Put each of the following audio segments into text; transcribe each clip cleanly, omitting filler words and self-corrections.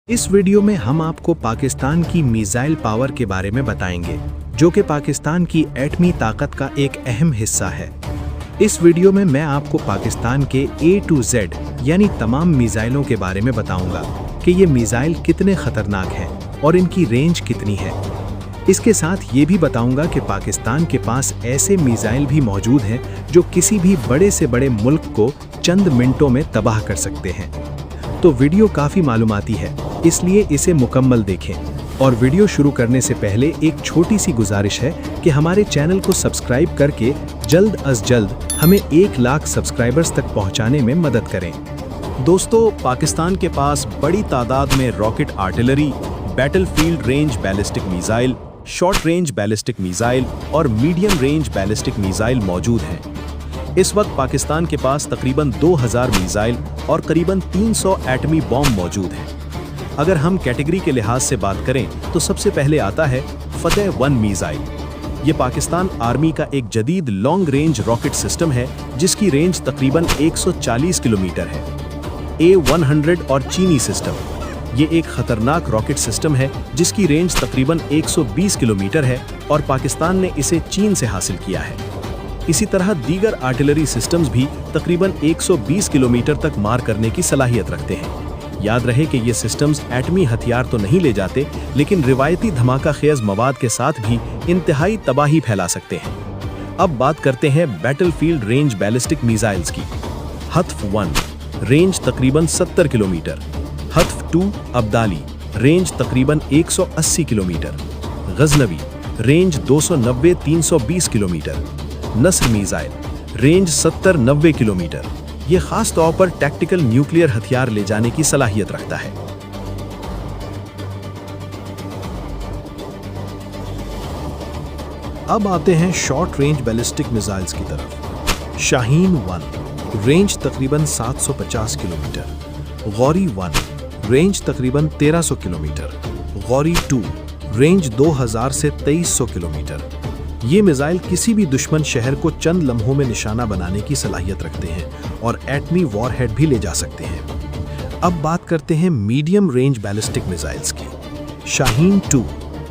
इस वीडियो में हम आपको पाकिस्तान की मिसाइल पावर के बारे में बताएंगे, जो कि पाकिस्तान की एटमी ताकत का एक अहम हिस्सा है। इस वीडियो में मैं आपको पाकिस्तान के A to Z यानी तमाम मिसाइलों के बारे में बताऊंगा कि ये मिसाइल कितने खतरनाक हैं और इनकी रेंज कितनी है। इसके साथ ये भी बताऊंगा कि पाकिस्तान के पास ऐसे मिसाइल भी मौजूद हैं जो किसी भी बड़े से बड़े मुल्क को चंद मिनटों में तबाह कर सकते हैं। तो वीडियो काफ़ी मालूमाती है, इसलिए इसे मुकम्मल देखें। और वीडियो शुरू करने से पहले एक छोटी सी गुजारिश है कि हमारे चैनल को सब्सक्राइब करके जल्द अज जल्द हमें 1 लाख सब्सक्राइबर्स तक पहुंचाने में मदद करें। दोस्तों, पाकिस्तान के पास बड़ी तादाद में rocket artillery, battlefield range ballistic missile, short range ballistic missile और मीडियम रेंज बैलिस्टिक मिसाइल मौजूद हैं। इस वक्त पाकिस्तान के पास तकरीबन 2000 मिसाइल और करीबन 300 एटमी बॉम्ब मौजूद हैं। अगर हम कैटेगरी के लिहाज से बात करें तो सबसे पहले आता है फतेह 1 मिसाइल। ये पाकिस्तान आर्मी का एक जदीद लॉन्ग रेंज रॉकेट सिस्टम है जिसकी रेंज तकरीबन 140 किलोमीटर है। A100 और चीनी सिस्टम, ये एक खतरनाक रॉकेट सिस्टम है जिसकी रेंज तकरीबन 120 किलोमीटर है और पाकिस्तान ने इसे चीन से हासिल किया है। इसी तरह दीगर आर्टिलरी सिस्टम्स भी तकरीबन 120 किलोमीटर तक मार करने की सलाहियत रखते हैं। याद रहे कि ये सिस्टम्स एटमी हथियार तो नहीं ले जाते, लेकिन रिवायती धमाका खेज मवाद के साथ भी इंतहाई तबाही फैला सकते हैं। अब बात करते हैं बैटलफील्ड रेंज बैलिस्टिक मिसाइल्स की। हत्फ 1 रेंज तकरीबन 70 किलोमीटर, हत्फ 2 अब्दाली रेंज तकरीबन 180 kilometre, Ghaznavi range 290-320 kilometre, Nasr missile range 70-90 kilometre. ये खास तौर पर टैक्टिकल न्यूक्लियर हथियार ले जाने की सलाहियत रखता है। अब आते हैं शॉर्ट रेंज बैलिस्टिक मिसाइल्स की तरफ। शाहीन 1 रेंज तकरीबन 750 किलोमीटर, गौरी 1 रेंज तकरीबन 1300 किलोमीटर, गौरी 2 रेंज 2000 से 2300 किलोमीटर। ये मिसाइल किसी भी दुश्मन शहर को चंद लम्हों में निशाना बनाने की सलाहियत रखते हैं और एटमी वॉरहेड भी ले जा सकते हैं। अब बात करते हैं मीडियम रेंज बैलिस्टिक मिसाइल्स की। शाहीन 2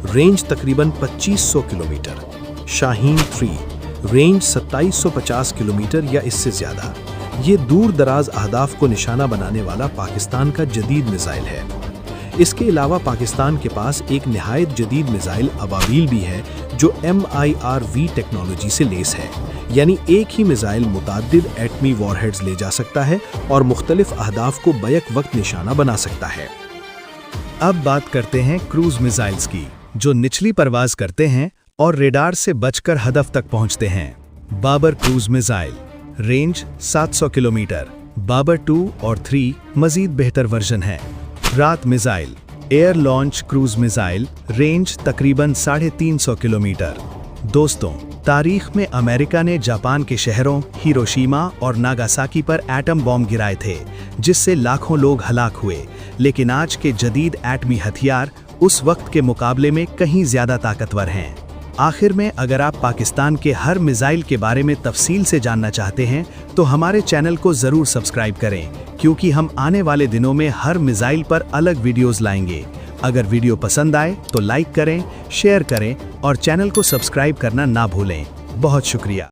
रेंज तकरीबन 2500 किलोमीटर, शाहीन 3 रेंज 2750 किलोमीटर या इससे ज़्यादा। ये दूर दराज अहदाफ को निशाना बनाने वाला पाकिस्तान का जदीद मिसाइल है। इसके अलावा पाकिस्तान के पास एक निहायत जदीद मिसाइल अबाबील भी है जो MIRV टेक्नोलॉजी से लेस है, यानी एक ही मिसाइल मुताद्दिद एटमी वॉरहेड्स ले जा सकता है और मुख्तलिफ अहदाफ को बैक वक्त निशाना बना सकता है। अब बात करते हैं क्रूज मिसाइल्स की, जो निचली परवाज करते हैं और रेडार से बचकर हदफ तक पहुंचते हैं। Babur cruise missile range 700 kilometre, Babur 2 और 3 मजीद बेहतर वर्जन है। रात missile air launch cruise missile range तकरीबन 350 किलोमीटर। दोस्तों, तारीख में अमेरिका ने जापान के शहरों हिरोशिमा और नागासाकी पर एटम बॉम्ब गिराए थे, जिससे लाखों लोग हलाक हुए। लेकिन आज के जदीद एटमी हथियार उस वक्त के मुकाबले में कहीं ज्यादा ताकतवर हैं। आखिर में, अगर आप पाकिस्तान के हर मिसाइल के बारे में तफसील से जानना चाहते हैं तो हमारे चैनल को ज़रूर सब्सक्राइब करें, क्योंकि हम आने वाले दिनों में हर मिसाइल पर अलग वीडियोस लाएंगे। अगर वीडियो पसंद आए तो लाइक करें, शेयर करें और चैनल को सब्सक्राइब करना ना भूलें। बहुत शुक्रिया।